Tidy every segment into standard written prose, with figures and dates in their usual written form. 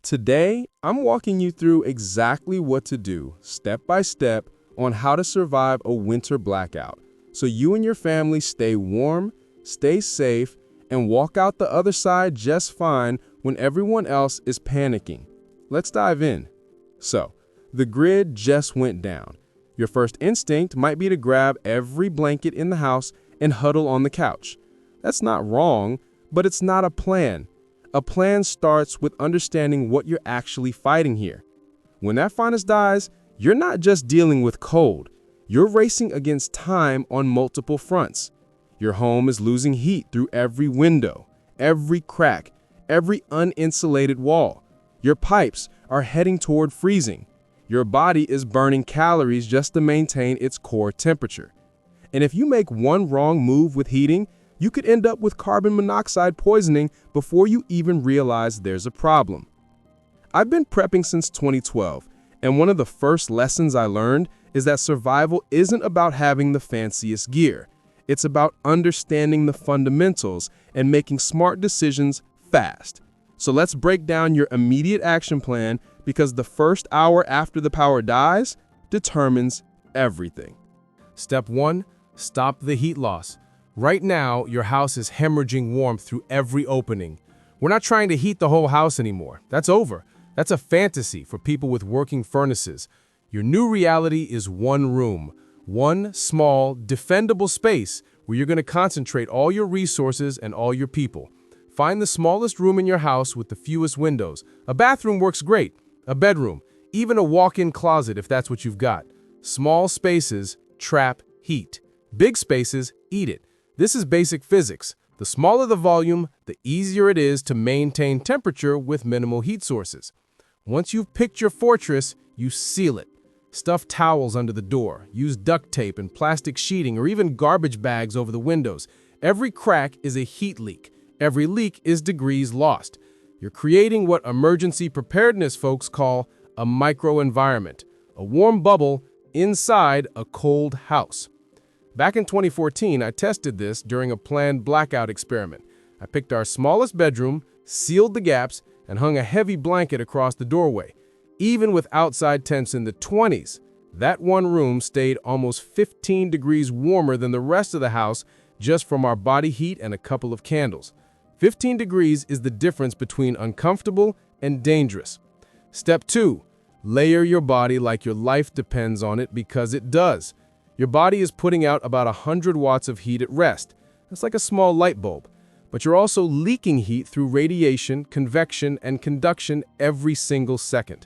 Today, I'm walking you through exactly what to do, step by step, on how to survive a winter blackout, so you and your family stay warm, stay safe, and walk out the other side just fine when everyone else is panicking. Let's dive in. So, the grid just went down. Your first instinct might be to grab every blanket in the house and huddle on the couch. That's not wrong, but it's not a plan. A plan starts with understanding what you're actually fighting here. When that furnace dies, you're not just dealing with cold. You're racing against time on multiple fronts. Your home is losing heat through every window, every crack, every uninsulated wall. Your pipes are heading toward freezing. Your body is burning calories just to maintain its core temperature. And if you make one wrong move with heating, you could end up with carbon monoxide poisoning before you even realize there's a problem. I've been prepping since 2012, and one of the first lessons I learned is that survival isn't about having the fanciest gear. It's about understanding the fundamentals and making smart decisions fast. So let's break down your immediate action plan, because the first hour after the power dies determines everything. Step 1. Stop the heat loss. Right now, your house is hemorrhaging warmth through every opening. We're not trying to heat the whole house anymore. That's over. That's a fantasy for people with working furnaces. Your new reality is one room, one small, defendable space where you're going to concentrate all your resources and all your people. Find the smallest room in your house with the fewest windows. A bathroom works great, a bedroom, even a walk-in closet if that's what you've got. Small spaces trap heat. Big spaces eat it. This is basic physics. The smaller the volume, the easier it is to maintain temperature with minimal heat sources. Once you've picked your fortress, you seal it. Stuff towels under the door, use duct tape and plastic sheeting or even garbage bags over the windows. Every crack is a heat leak. Every leak is degrees lost. You're creating what emergency preparedness folks call a microenvironment, a warm bubble inside a cold house. Back in 2014, I tested this during a planned blackout experiment. I picked our smallest bedroom, sealed the gaps, and hung a heavy blanket across the doorway. Even with outside temps in the 20s, that one room stayed almost 15 degrees warmer than the rest of the house just from our body heat and a couple of candles. 15 degrees is the difference between uncomfortable and dangerous. Step 2. Layer your body like your life depends on it, because it does. Your body is putting out about 100 watts of heat at rest. That's like a small light bulb. But you're also leaking heat through radiation, convection, and conduction every single second.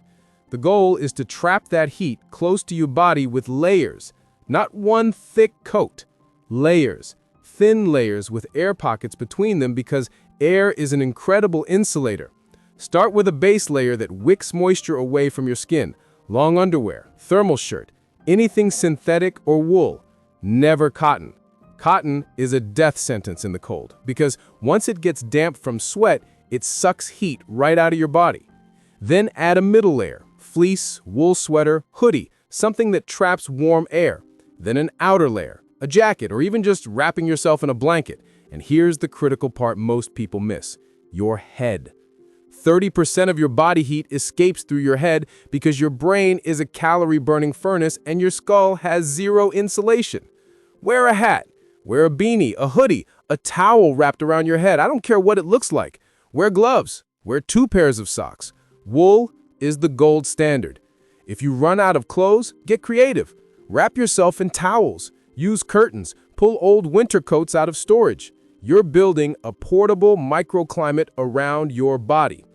The goal is to trap that heat close to your body with layers, not one thick coat. Layers, thin layers with air pockets between them, because air is an incredible insulator. Start with a base layer that wicks moisture away from your skin. Long underwear, thermal shirt, anything synthetic or wool. Never cotton. Cotton is a death sentence in the cold, because once it gets damp from sweat, it sucks heat right out of your body. Then add a middle layer, fleece, wool sweater, hoodie, something that traps warm air. Then an outer layer, a jacket, or even just wrapping yourself in a blanket. And here's the critical part most people miss: your head. 30% of your body heat escapes through your head because your brain is a calorie-burning furnace and your skull has zero insulation. Wear a hat, wear a beanie, a hoodie, a towel wrapped around your head. I don't care what it looks like. Wear gloves, wear 2 pairs of socks. Wool is the gold standard. If you run out of clothes, get creative. Wrap yourself in towels, use curtains, pull old winter coats out of storage. You're building a portable microclimate around your body.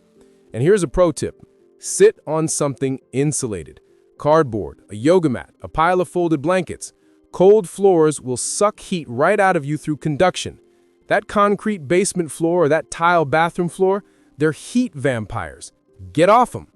And here's a pro tip: sit on something insulated. Cardboard, a yoga mat, a pile of folded blankets. Cold floors will suck heat right out of you through conduction. That concrete basement floor or that tile bathroom floor, they're heat vampires. Get off them.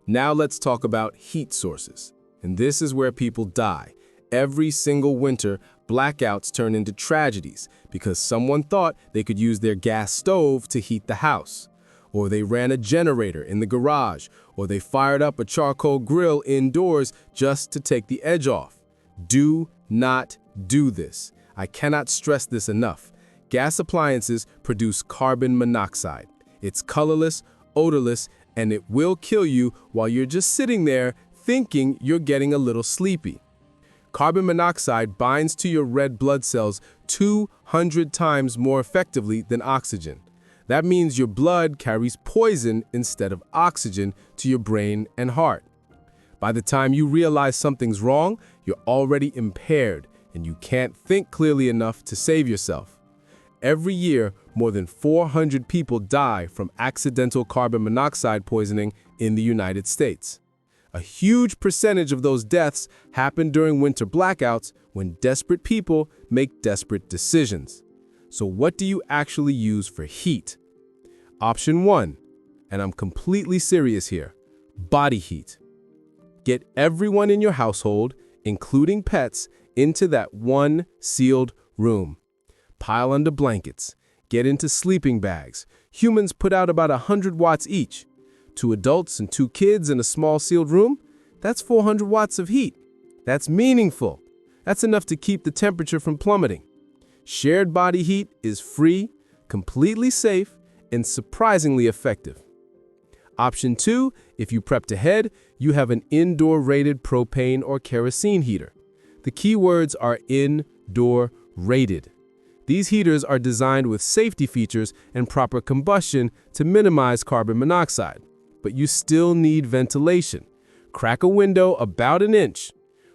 Now let's talk about heat sources. And this is where people die. Every single winter, blackouts turn into tragedies because someone thought they could use their gas stove to heat the house. Or they ran a generator in the garage, or they fired up a charcoal grill indoors just to take the edge off. Do not do this. I cannot stress this enough. Gas appliances produce carbon monoxide. It's colorless, odorless, and it will kill you while you're just sitting there thinking you're getting a little sleepy. Carbon monoxide binds to your red blood cells 200 times more effectively than oxygen. That means your blood carries poison instead of oxygen to your brain and heart. By the time you realize something's wrong, you're already impaired and you can't think clearly enough to save yourself. Every year, more than 400 people die from accidental carbon monoxide poisoning in the United States. A huge percentage of those deaths happen during winter blackouts when desperate people make desperate decisions. So what do you actually use for heat? Option 1, and I'm completely serious here, body heat. Get everyone in your household, including pets, into that one sealed room. Pile under blankets. Get into sleeping bags. Humans put out about 100 watts each. 2 adults and 2 kids in a small sealed room, that's 400 watts of heat. That's meaningful. That's enough to keep the temperature from plummeting. Shared body heat is free, completely safe, and surprisingly effective. Option 2, if you prepped ahead, you have an indoor rated propane or kerosene heater. The key words are indoor rated. These heaters are designed with safety features and proper combustion to minimize carbon monoxide. But you still need ventilation. Crack a window about an inch.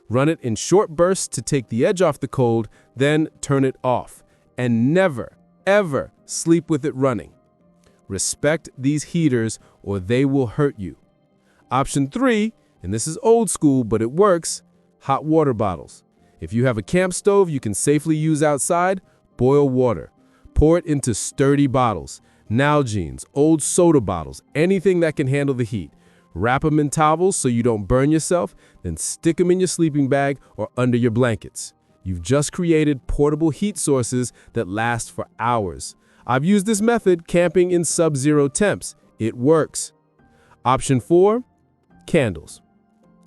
Run it in short bursts to take the edge off the cold, then turn it off. And never, ever sleep with it running. Respect these heaters or they will hurt you. Option 3, and this is old school but it works, hot water bottles. If you have a camp stove you can safely use outside, boil water. Pour it into sturdy bottles, Nalgene's, old soda bottles, anything that can handle the heat. Wrap them in towels so you don't burn yourself, then stick them in your sleeping bag or under your blankets. You've just created portable heat sources that last for hours. I've used this method camping in sub-zero temps. It works. Option 4, candles.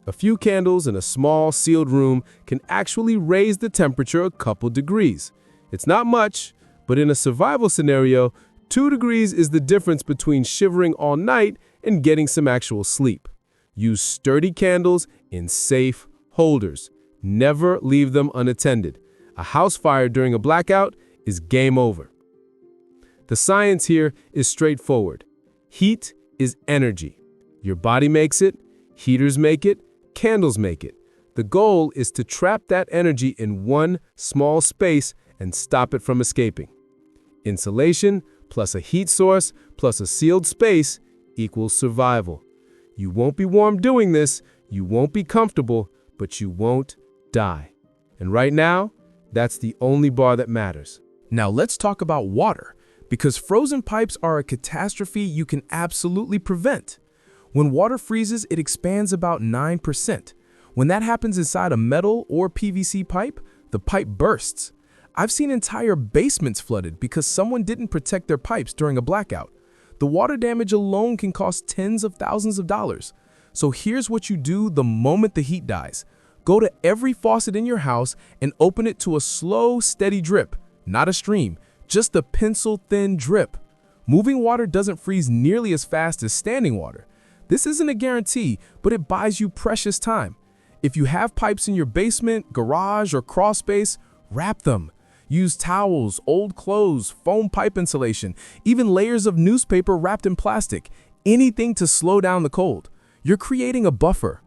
A few candles in a small sealed room can actually raise the temperature a couple degrees. It's not much, but in a survival scenario, 2 degrees is the difference between shivering all night and getting some actual sleep. Use sturdy candles in safe holders. Never leave them unattended. A house fire during a blackout is game over. The science here is straightforward. Heat is energy. Your body makes it, heaters make it, candles make it. The goal is to trap that energy in one small space and stop it from escaping. Insulation plus a heat source plus a sealed space equals survival. You won't be warm doing this, you won't be comfortable, but you won't die. And right now, that's the only bar that matters. Now let's talk about water, because frozen pipes are a catastrophe you can absolutely prevent. When water freezes, it expands about 9%. When that happens inside a metal or PVC pipe, the pipe bursts. I've seen entire basements flooded because someone didn't protect their pipes during a blackout. The water damage alone can cost tens of thousands of dollars. So here's what you do the moment the heat dies. Go to every faucet in your house and open it to a slow, steady drip, not a stream, just a pencil-thin drip. Moving water doesn't freeze nearly as fast as standing water. This isn't a guarantee, but it buys you precious time. If you have pipes in your basement, garage, or crawl space, wrap them. Use towels, old clothes, foam pipe insulation, even layers of newspaper wrapped in plastic, anything to slow down the cold. You're creating a buffer.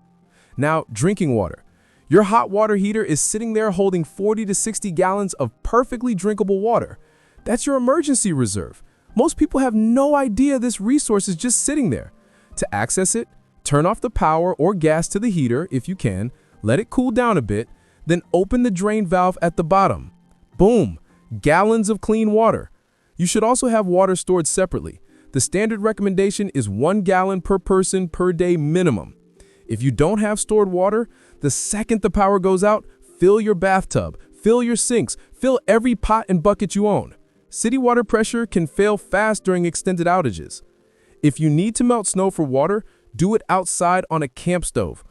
Now, drinking water. Your hot water heater is sitting there holding 40 to 60 gallons of perfectly drinkable water. That's your emergency reserve. Most people have no idea this resource is just sitting there. To access it, turn off the power or gas to the heater if you can, let it cool down a bit, then open the drain valve at the bottom. Boom! Gallons of clean water. You should also have water stored separately. The standard recommendation is 1 gallon per person per day minimum. If you don't have stored water, the second the power goes out, fill your bathtub, fill your sinks, fill every pot and bucket you own. City water pressure can fail fast during extended outages. If you need to melt snow for water, do it outside on a camp stove.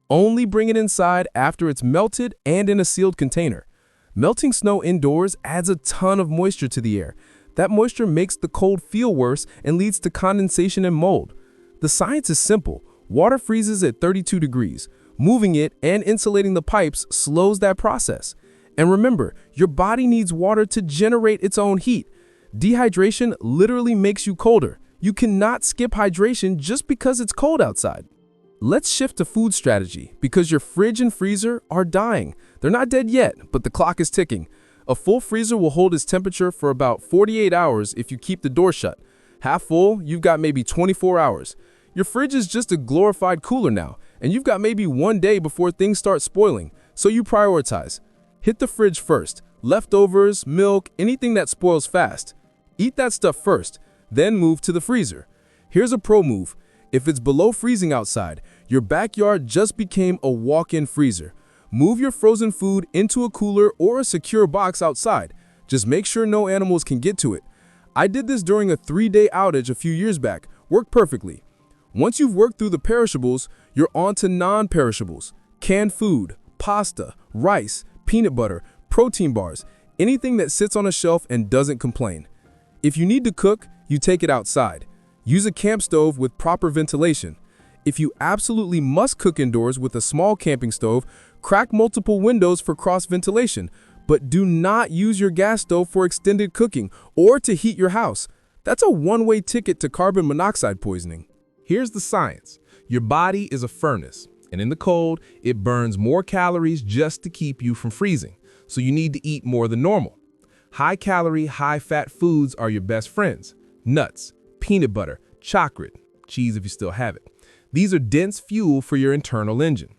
Only bring it inside after it's melted and in a sealed container. Melting snow indoors adds a ton of moisture to the air. That moisture makes the cold feel worse and leads to condensation and mold. The science is simple. Water freezes at 32 degrees. Moving it and insulating the pipes slows that process. And remember, your body needs water to generate its own heat. Dehydration literally makes you colder. You cannot skip hydration just because it's cold outside. Let's shift to food strategy because your fridge and freezer are dying. They're not dead yet, but the clock is ticking. A full freezer will hold its temperature for about 48 hours if you keep the door shut. Half full, you've got maybe 24 hours. Your fridge is just a glorified cooler now, and you've got maybe one day before things start spoiling, so you prioritize. Hit the fridge first. Leftovers, milk, anything that spoils fast. Eat that stuff first, then move to the freezer. Here's a pro move. If it's below freezing outside, your backyard just became a walk-in freezer. Move your frozen food into a cooler or a secure box outside. Just make sure no animals can get to it. I did this during a 3-day outage a few years back. Worked perfectly. Once you've worked through the perishables, you're on to non-perishables. Canned food, pasta, rice, peanut butter, protein bars, anything that sits on a shelf and doesn't complain. If you need to cook, you take it outside. Use a camp stove with proper ventilation. If you absolutely must cook indoors with a small camping stove, crack multiple windows for cross-ventilation, but do not use your gas stove for extended cooking or to heat your house. That's a one-way ticket to carbon monoxide poisoning. Here's the science. Your body is a furnace, and in the cold, it burns more calories just to keep you from freezing, so you need to eat more than normal. High-calorie, high-fat foods are your best friends. Nuts, peanut butter, chocolate, cheese if you still have it. These are dense fuel for your internal engine.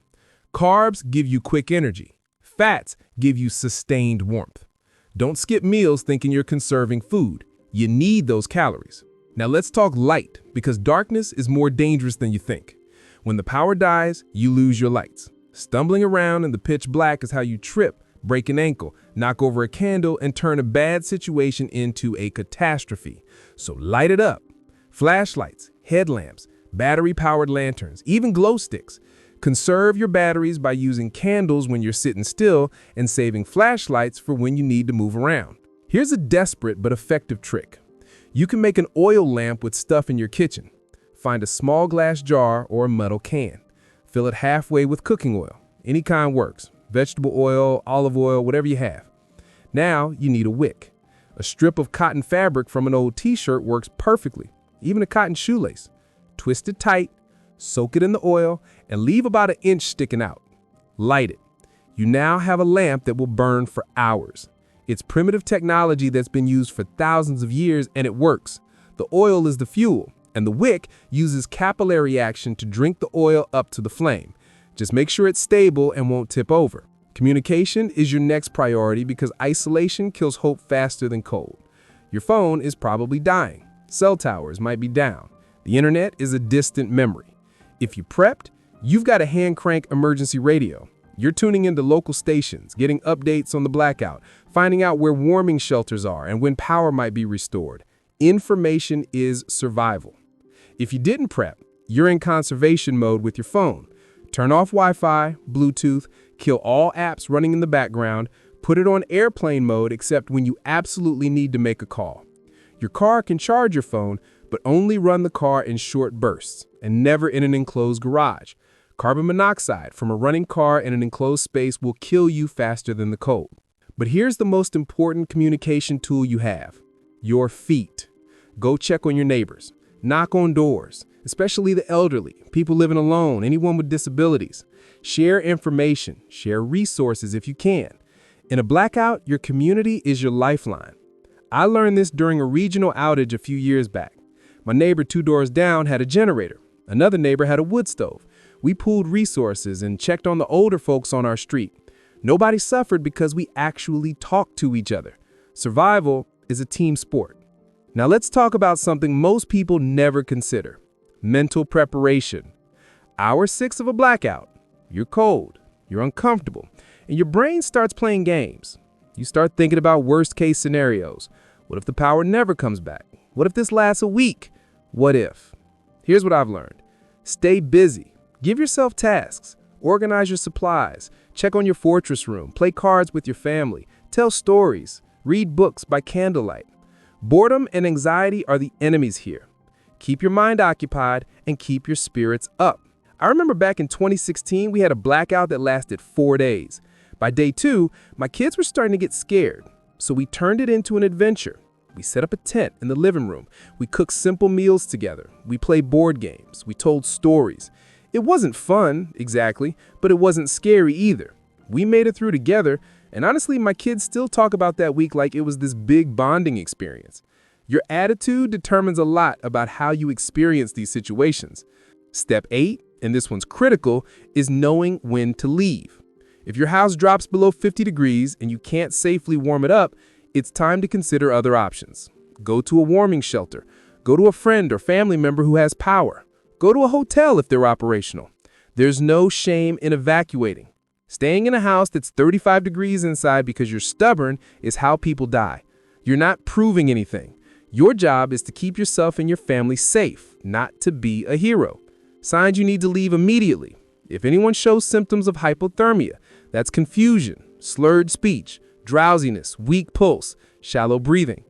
Carbs give you quick energy. Fats give you sustained warmth. Don't skip meals thinking you're conserving food. You need those calories. Now let's talk light, because darkness is more dangerous than you think. When the power dies, you lose your lights. Stumbling around in the pitch black is how you trip, break an ankle, knock over a candle, and turn a bad situation into a catastrophe. So light it up. Flashlights, headlamps, battery-powered lanterns, even glow sticks. Conserve your batteries by using candles when you're sitting still and saving flashlights for when you need to move around. Here's a desperate but effective trick. You can make an oil lamp with stuff in your kitchen. Find a small glass jar or a metal can. Fill it halfway with cooking oil. Any kind works. Vegetable oil, olive oil, whatever you have. Now you need a wick. A strip of cotton fabric from an old t-shirt works perfectly. Even a cotton shoelace. Twist it tight, soak it in the oil, and leave about 1 inch sticking out. Light it. You now have a lamp that will burn for hours. It's primitive technology that's been used for thousands of years, and it works. The oil is the fuel, and the wick uses capillary action to drink the oil up to the flame. Just make sure it's stable and won't tip over. Communication is your next priority because isolation kills hope faster than cold. Your phone is probably dying. Cell towers might be down. The internet is a distant memory. If you prepped, you've got a hand crank emergency radio. You're tuning into local stations, getting updates on the blackout, finding out where warming shelters are and when power might be restored. Information is survival. If you didn't prep, you're in conservation mode with your phone. Turn off Wi-Fi, Bluetooth, kill all apps running in the background, put it on airplane mode except when you absolutely need to make a call. Your car can charge your phone, but only run the car in short bursts and never in an enclosed garage. Carbon monoxide from a running car in an enclosed space will kill you faster than the cold. But here's the most important communication tool you have: your feet. Go check on your neighbors. Knock on doors, especially the elderly, people living alone, anyone with disabilities. Share information, share resources if you can. In a blackout, your community is your lifeline. I learned this during a regional outage a few years back. My neighbor 2 doors down had a generator. Another neighbor had a wood stove. We pooled resources and checked on the older folks on our street. Nobody suffered because we actually talked to each other. Survival is a team sport. Now let's talk about something most people never consider: mental preparation. Hour 6 of a blackout. You're cold, you're uncomfortable, and your brain starts playing games. You start thinking about worst-case scenarios. What if the power never comes back? What if this lasts a week? What if? Here's what I've learned. Stay busy. Give yourself tasks. Organize your supplies. Check on your fortress room. Play cards with your family. Tell stories. Read books by candlelight. Boredom and anxiety are the enemies here. keep your mind occupied, and keep your spirits up. I remember back in 2016, we had a blackout that lasted 4 days. By day 2, my kids were starting to get scared, so we turned it into an adventure. We set up a tent in the living room. We cooked simple meals together. We played board games. We told stories. It wasn't fun, exactly, but it wasn't scary either. We made it through together, and honestly, my kids still talk about that week like it was this big bonding experience. Your attitude determines a lot about how you experience these situations. Step 8, and this one's critical, is knowing when to leave. If your house drops below 50 degrees and you can't safely warm it up, it's time to consider other options. Go to a warming shelter. Go to a friend or family member who has power. Go to a hotel if they're operational. There's no shame in evacuating. Staying in a house that's 35 degrees inside because you're stubborn is how people die. You're not proving anything. Your job is to keep yourself and your family safe, not to be a hero. Signs you need to leave immediately. If anyone shows symptoms of hypothermia, that's confusion, slurred speech, drowsiness, weak pulse, shallow breathing.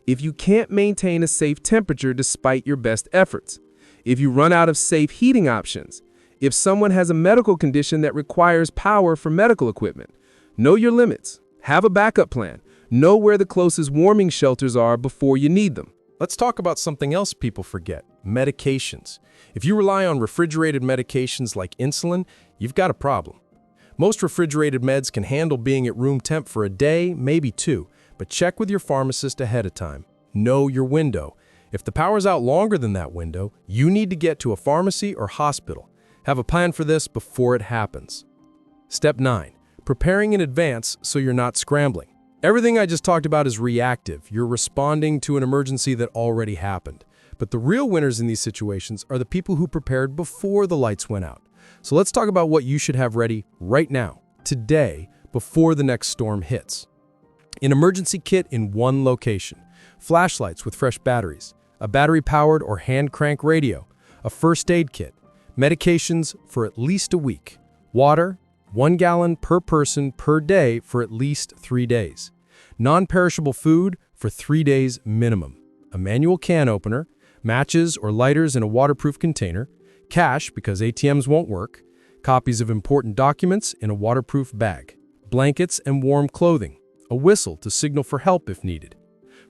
If you can't maintain a safe temperature despite your best efforts. If you run out of safe heating options. If someone has a medical condition that requires power for medical equipment. Know your limits. Have a backup plan. Know where the closest warming shelters are before you need them. Let's talk about something else people forget: medications. If you rely on refrigerated medications like insulin, you've got a problem. Most refrigerated meds can handle being at room temp for a day, maybe 2, but check with your pharmacist ahead of time. Know your window. If the power's out longer than that window, you need to get to a pharmacy or hospital. Have a plan for this before it happens. Step 9. Preparing in advance so you're not scrambling. Everything I just talked about is reactive. You're responding to an emergency that already happened. But the real winners in these situations are the people who prepared before the lights went out. So let's talk about what you should have ready right now, today, before the next storm hits. An emergency kit in one location, flashlights with fresh batteries, a battery-powered or hand-crank radio, a first aid kit, medications for at least a week, water, 1 gallon per person per day for at least 3 days, non-perishable food for 3 days minimum, a manual can opener, matches or lighters in a waterproof container, cash because ATMs won't work, copies of important documents in a waterproof bag, blankets and warm clothing, a whistle to signal for help if needed.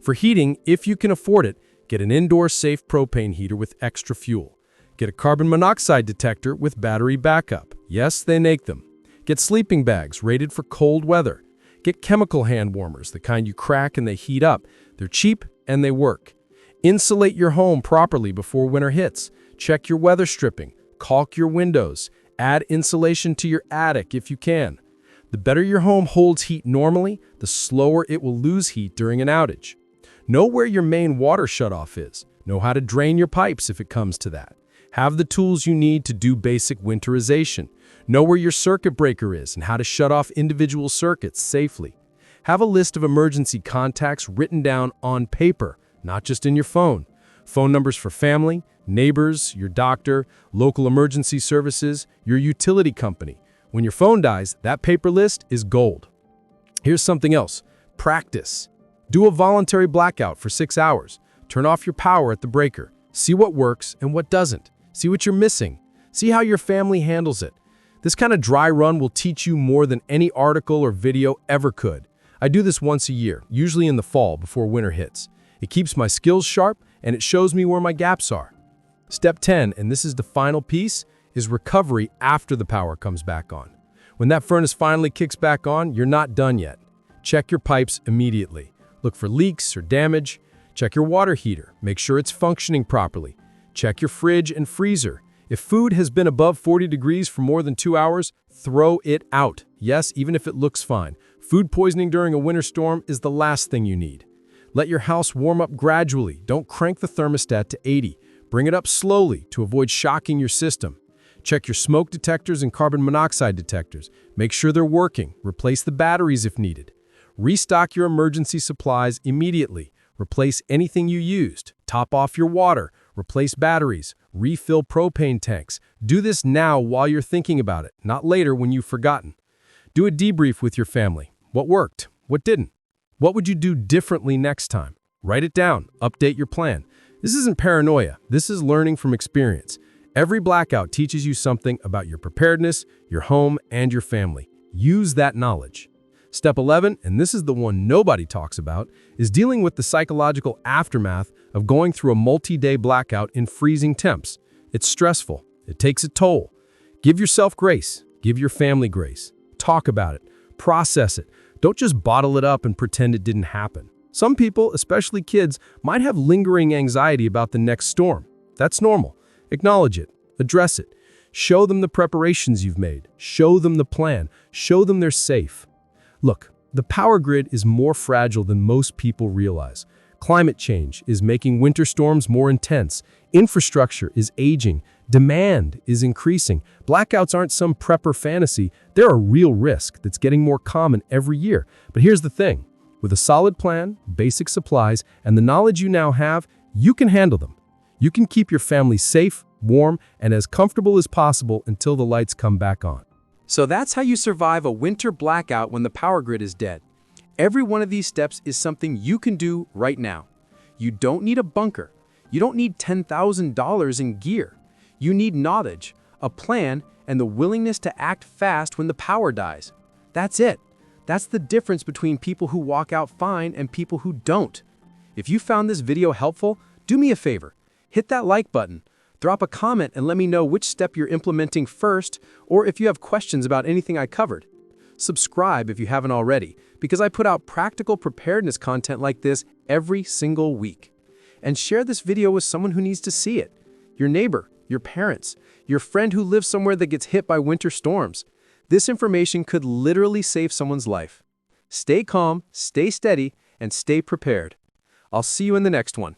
For heating, if you can afford it, get an indoor safe propane heater with extra fuel. Get a carbon monoxide detector with battery backup. Yes, they make them. Get sleeping bags rated for cold weather. Get chemical hand warmers, the kind you crack and they heat up. They're cheap and they work. Insulate your home properly before winter hits. Check your weather stripping. Caulk your windows. Add insulation to your attic if you can. The better your home holds heat normally, the slower it will lose heat during an outage. Know where your main water shutoff is. Know how to drain your pipes if it comes to that. Have the tools you need to do basic winterization. Know where your circuit breaker is and how to shut off individual circuits safely. Have a list of emergency contacts written down on paper, not just in your phone. Phone numbers for family, neighbors, your doctor, local emergency services, your utility company. When your phone dies, that paper list is gold. Here's something else. Practice. Do a voluntary blackout for 6 hours. Turn off your power at the breaker. See what works and what doesn't. See what you're missing. See how your family handles it. This kind of dry run will teach you more than any article or video ever could. I do this once a year, usually in the fall before winter hits. It keeps my skills sharp and it shows me where my gaps are. Step 10, and this is the final piece, is recovery after the power comes back on. When that furnace finally kicks back on, you're not done yet. Check your pipes immediately. Look for leaks or damage. Check your water heater. Make sure it's functioning properly. Check your fridge and freezer. If food has been above 40 degrees for more than 2 hours, throw it out. Yes, even if it looks fine. Food poisoning during a winter storm is the last thing you need. Let your house warm up gradually. Don't crank the thermostat to 80. Bring it up slowly to avoid shocking your system. Check your smoke detectors and carbon monoxide detectors. Make sure they're working. Replace the batteries if needed. Restock your emergency supplies immediately. Replace anything you used. Top off your water. Replace batteries. Refill propane tanks. Do this now while you're thinking about it, not later when you've forgotten. Do a debrief with your family. What worked? What didn't? What would you do differently next time? Write it down. Update your plan. This isn't paranoia. This is learning from experience. Every blackout teaches you something about your preparedness, your home, and your family. Use that knowledge. Step 11, and this is the one nobody talks about, is dealing with the psychological aftermath of going through a multi-day blackout in freezing temps. It's stressful. It takes a toll. Give yourself grace. Give your family grace. Talk about it. Process it. Don't just bottle it up and pretend it didn't happen. Some people, especially kids, might have lingering anxiety about the next storm. That's normal. Acknowledge it. Address it. Show them the preparations you've made. Show them the plan. Show them they're safe. Look, the power grid is more fragile than most people realize. Climate change is making winter storms more intense. Infrastructure is aging. Demand is increasing. Blackouts aren't some prepper fantasy. They're a real risk that's getting more common every year. But here's the thing. With a solid plan, basic supplies, and the knowledge you now have, you can handle them. You can keep your family safe, warm, and as comfortable as possible until the lights come back on. So that's how you survive a winter blackout when the power grid is dead. Every one of these steps is something you can do right now. You don't need a bunker. You don't need $10,000 in gear. You need knowledge, a plan, and the willingness to act fast when the power dies. That's it. That's the difference between people who walk out fine and people who don't. If you found this video helpful, do me a favor. Hit that like button. Drop a comment and let me know which step you're implementing first, or if you have questions about anything I covered. Subscribe if you haven't already, because I put out practical preparedness content like this every single week. And share this video with someone who needs to see it. Your neighbor, your parents, your friend who lives somewhere that gets hit by winter storms. This information could literally save someone's life. Stay calm, stay steady, and stay prepared. I'll see you in the next one.